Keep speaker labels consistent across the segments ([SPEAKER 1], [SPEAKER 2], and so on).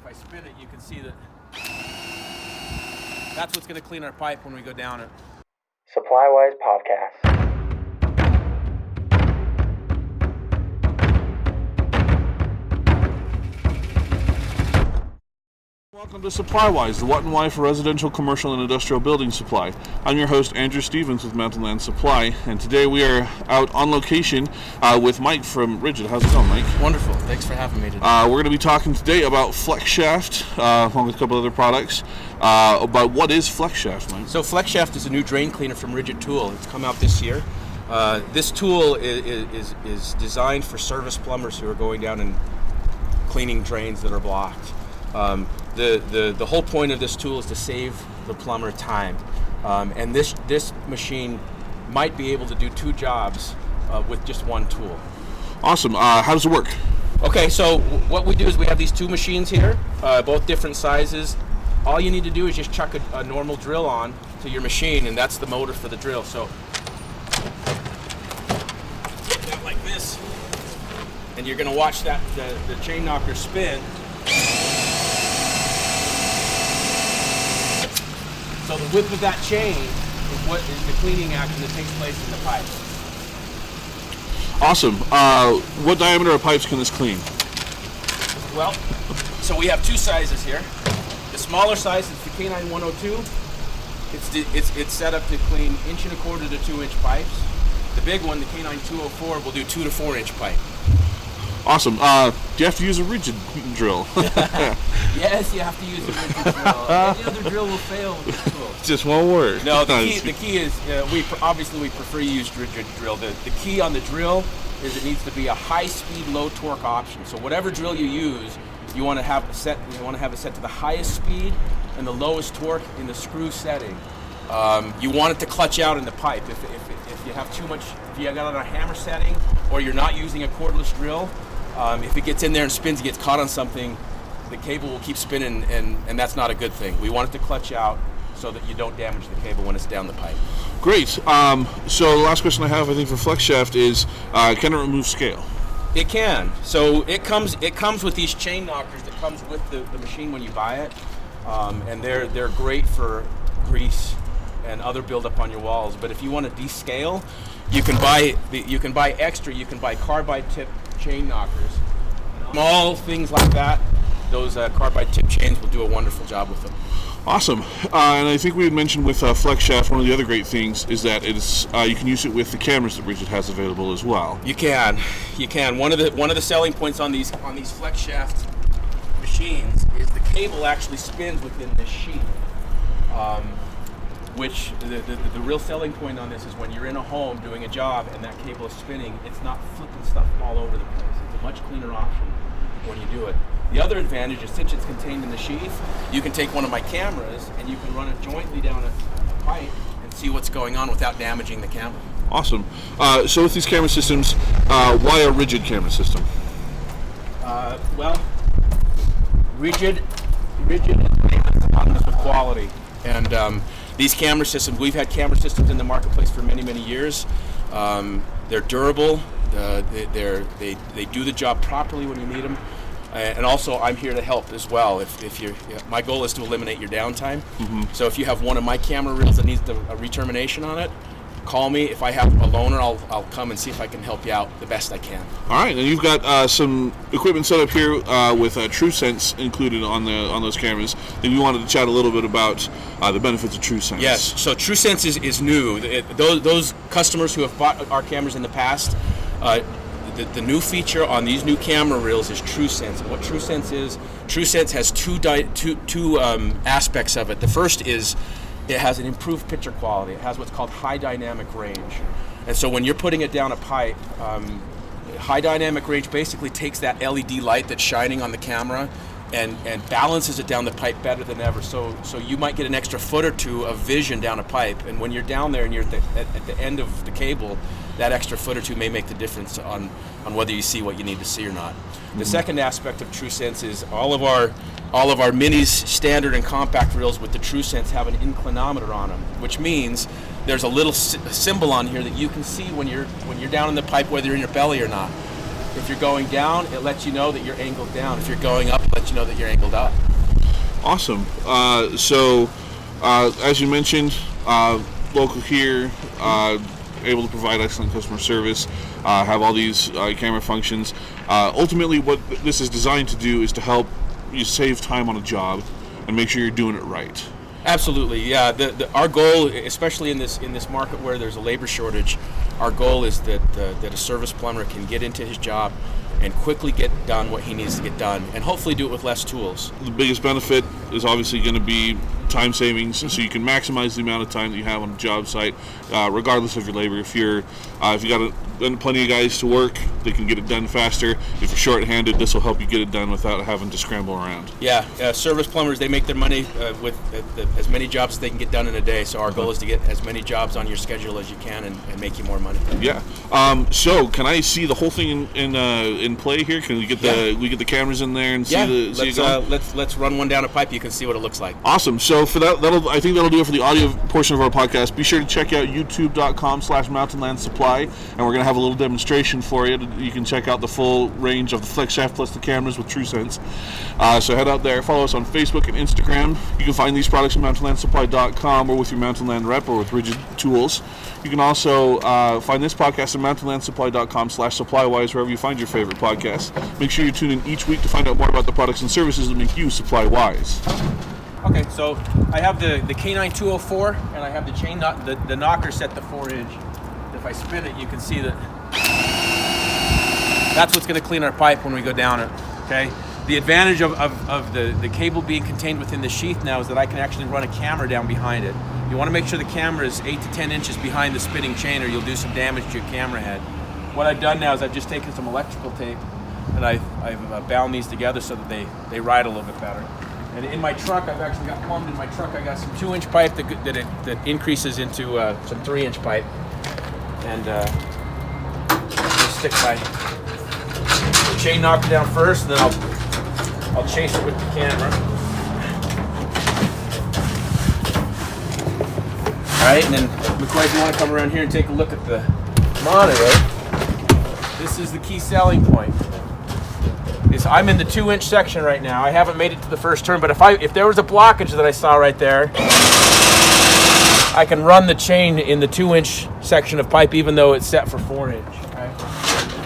[SPEAKER 1] I spin it, you can see that that's what's going to clean our pipe when we go down it.
[SPEAKER 2] SupplyWise Podcast.
[SPEAKER 3] Welcome to SupplyWise, the what and why for residential, commercial, and industrial building supply. I'm your host, Andrew Stevens with Mountain Land Supply, and today we are out on location with Mike from Ridgid. How's it going, Mike?
[SPEAKER 1] Wonderful. Thanks for having me today.
[SPEAKER 3] We're going to be talking today about FlexShaft, along with a couple other products. About what is FlexShaft, Mike?
[SPEAKER 1] So FlexShaft is a new drain cleaner from Ridgid Tools. It's come out this year. This tool is designed for service plumbers who are going down and cleaning drains that are blocked. The whole point of this tool is to save the plumber time, and this machine might be able to do two jobs with just one tool.
[SPEAKER 3] Awesome. How does it work?
[SPEAKER 1] Okay, so what we do is we have these two machines here, both different sizes. All you need to do is just chuck a normal drill on to your machine, and that's the motor for the drill. So get that like this, and you're going to watch that the chain knocker spin. So the whip of that chain is what is the cleaning action that takes place in the pipe.
[SPEAKER 3] Awesome. What diameter of pipes can this clean?
[SPEAKER 1] Well, so we have two sizes here. The smaller size is the K9 102. It's set up to clean 1.25 to 2 inch pipes. The big one, the K9 204, will do 2 to 4 inch pipe.
[SPEAKER 3] Awesome. Do you have to use a Ridgid drill?
[SPEAKER 1] Yes, you have to use a Ridgid drill. Any other drill will fail with this tool.
[SPEAKER 3] Just one word.
[SPEAKER 1] No, the key is, we prefer you use Ridgid drill. The key on the drill is it needs to be a high-speed, low-torque option. So whatever drill you use, you want to have it set to the highest speed and the lowest torque in the screw setting. You want it to clutch out in the pipe. If you have too much, if you got it on a hammer setting, or you're not using a cordless drill, if it gets in there and spins, it gets caught on something, the cable will keep spinning, and that's not a good thing. We want it to clutch out so that you don't damage the cable when it's down the pipe.
[SPEAKER 3] Great. So the last question I have, I think, for FlexShaft is, can it remove scale?
[SPEAKER 1] It can. So it comes with these chain knockers that comes with the machine when you buy it, and they're great for grease and other buildup on your walls. But if you want to descale, you can buy extra. You can buy carbide tip chain knockers. Small things like that, those carbide tip chains will do a wonderful job with them.
[SPEAKER 3] Awesome. And I think we had mentioned with FlexShaft, one of the other great things is that it's you can use it with the cameras that Ridgid has available as well.
[SPEAKER 1] You can. One of the selling points on these FlexShaft machines is the cable actually spins within this sheet. Which the real selling point on this is when you're in a home doing a job and that cable is spinning, it's not flipping stuff all over the place. It's a much cleaner option when you do it. The other advantage is since it's contained in the sheath, you can take one of my cameras and you can run it jointly down a pipe and see what's going on without damaging the camera.
[SPEAKER 3] Awesome. So with these camera systems, why a Ridgid camera system?
[SPEAKER 1] Well, Ridgid is synonymous with quality, and these camera systems, we've had camera systems in the marketplace for many, many years. They're durable. They do the job properly when you need them. And also, I'm here to help as well. My goal is to eliminate your downtime. Mm-hmm. So if you have one of my camera reels that needs a retermination on it, call me. If I have a loaner, I'll come and see if I can help you out the best I can.
[SPEAKER 3] All right, and you've got some equipment set up here with TruSense included on those cameras. And we wanted to chat a little bit about the benefits of TruSense.
[SPEAKER 1] Yes, so TruSense is new. Those customers who have bought our cameras in the past, the new feature on these new camera reels is TruSense. And what TruSense is, TruSense has two aspects of it. The first is it has an improved picture quality. It has what's called high dynamic range. And so when you're putting it down a pipe, high dynamic range basically takes that LED light that's shining on the camera and balances it down the pipe better than ever. So you might get an extra foot or two of vision down a pipe, and when you're down there and you're at the end of the cable, that extra foot or two may make the difference on whether you see what you need to see or not. Mm-hmm. The second aspect of TruSense is all of our minis, standard and compact reels with the TruSense have an inclinometer on them, which means there's a little symbol on here that you can see when you're down in the pipe, whether you're in your belly or not. If you're going down, it lets you know that you're angled down. If you're going up, it lets you know that you're angled up.
[SPEAKER 3] Awesome. So, as you mentioned, local here, able to provide excellent customer service, have all these camera functions. Ultimately, what this is designed to do is to help you save time on a job and make sure you're doing it right.
[SPEAKER 1] Absolutely, yeah. Our goal, especially in this market where there's a labor shortage, our goal is that a service plumber can get into his job and quickly get done what he needs to get done, and hopefully do it with less tools. The
[SPEAKER 3] biggest benefit is obviously going to be time savings, so you can maximize the amount of time that you have on a job site, regardless of your labor. If you got plenty of guys to work, they can get it done faster. If you're short-handed, this will help you get it done without having to scramble around.
[SPEAKER 1] Yeah, service plumbers, they make their money with as many jobs as they can get done in a day. So our goal is to get as many jobs on your schedule as you can and make you more money.
[SPEAKER 3] Yeah. So can I see the whole thing in play here? Can we get the cameras in there and see it going?
[SPEAKER 1] Let's run one down a pipe. You can see what it looks like.
[SPEAKER 3] Awesome. So for that, I think that'll do it for the audio portion of our podcast. Be sure to check out youtube.com/Mountainland Supply, and we're going to have a little demonstration for you. You can check out the full range of the FlexShaft plus the cameras with TruSense. So head out there, follow us on Facebook and Instagram. You can find these products at mountainlandsupply.com or with your Mountainland rep or with Ridgid Tools. You can also find this podcast at mountainlandsupply.com/SupplyWise, wherever you find your favorite podcasts. Make sure you tune in each week to find out more about the products and services that make you SupplyWise.
[SPEAKER 1] Okay, so I have the K9 204, and I have the chain the knocker set to 4-inch. If I spin it, you can see that that's what's going to clean our pipe when we go down it. Okay. The advantage of the cable being contained within the sheath now is that I can actually run a camera down behind it. You want to make sure the camera is 8 to 10 inches behind the spinning chain, or you'll do some damage to your camera head. What I've done now is I've just taken some electrical tape and I've bound these together so that they ride a little bit better. And in my truck, I've actually got plumbed in my truck. I got some 2-inch pipe that increases into some 3-inch pipe, and just stick my chain knocker down first, and then I'll chase it with the camera. All right, and then McCoy, if you want to come around here and take a look at the monitor, this is the key selling point. I'm in the 2-inch section right now. I haven't made it to the first turn, but if there was a blockage that I saw right there, I can run the chain in the 2-inch section of pipe, even though it's set for 4-inch. Okay?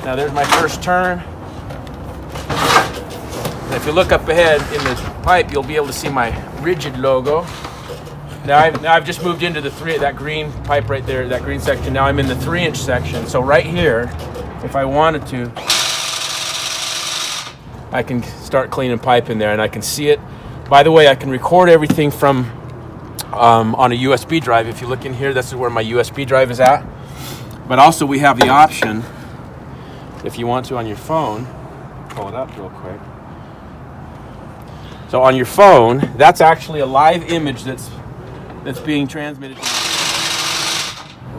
[SPEAKER 1] Now there's my first turn. And if you look up ahead in the pipe, you'll be able to see my Ridgid logo. Now I've just moved into that green pipe right there, that green section. Now I'm in the 3-inch section. So right here, if I wanted to, I can start cleaning pipe in there, and I can see it. By the way, I can record everything from on a USB drive. If you look in here, this is where my USB drive is at. But also we have the option, if you want to on your phone, pull it up real quick. So on your phone, that's actually a live image that's being transmitted.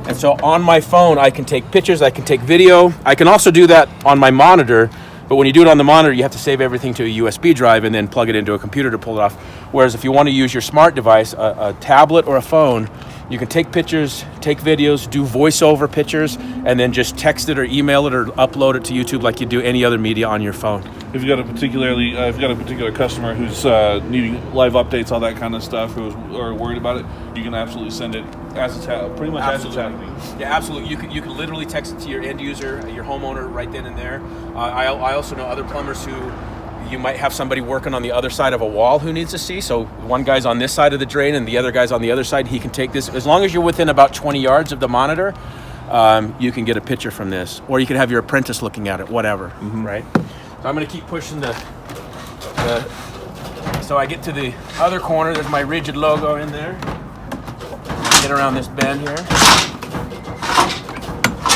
[SPEAKER 1] And so on my phone, I can take pictures, I can take video. I can also do that on my monitor. But when you do it on the monitor, you have to save everything to a USB drive and then plug it into a computer to pull it off. Whereas if you want to use your smart device, a tablet or a phone, you can take pictures, take videos, do voiceover pictures, and then just text it or email it or upload it to YouTube like you do any other media on your phone.
[SPEAKER 3] If you've got a particular customer who's needing live updates, all that kind of stuff, or worried about it, you can absolutely send it as it's pretty much as it's happening.
[SPEAKER 1] Yeah, absolutely. You can literally text it to your end user, your homeowner, right then and there. I also know other plumbers who you might have somebody working on the other side of a wall who needs to see. So one guy's on this side of the drain and the other guy's on the other side. He can take this as long as you're within about 20 yards of the monitor. You can get a picture from this, or you can have your apprentice looking at it, whatever. Right. So I'm going to keep pushing so I get to the other corner. There's my Ridgid logo in there. Get around this bend here.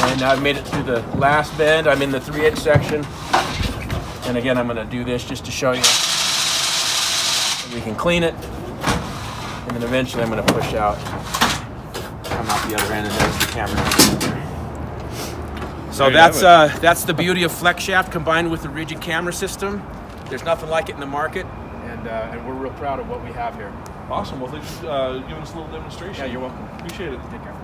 [SPEAKER 1] And now I've made it through the last bend. I'm in the 3-inch section. And again, I'm going to do this just to show you. We can clean it. And then eventually I'm going to push out. Come out the other end, and there's the camera. So that's the beauty of FlexShaft combined with the Ridgid camera system. There's nothing like it in the market, and we're real proud of what we have here.
[SPEAKER 3] Awesome. Well, thanks for giving us a little demonstration.
[SPEAKER 1] Yeah, you're welcome.
[SPEAKER 3] Appreciate it.
[SPEAKER 1] Take care.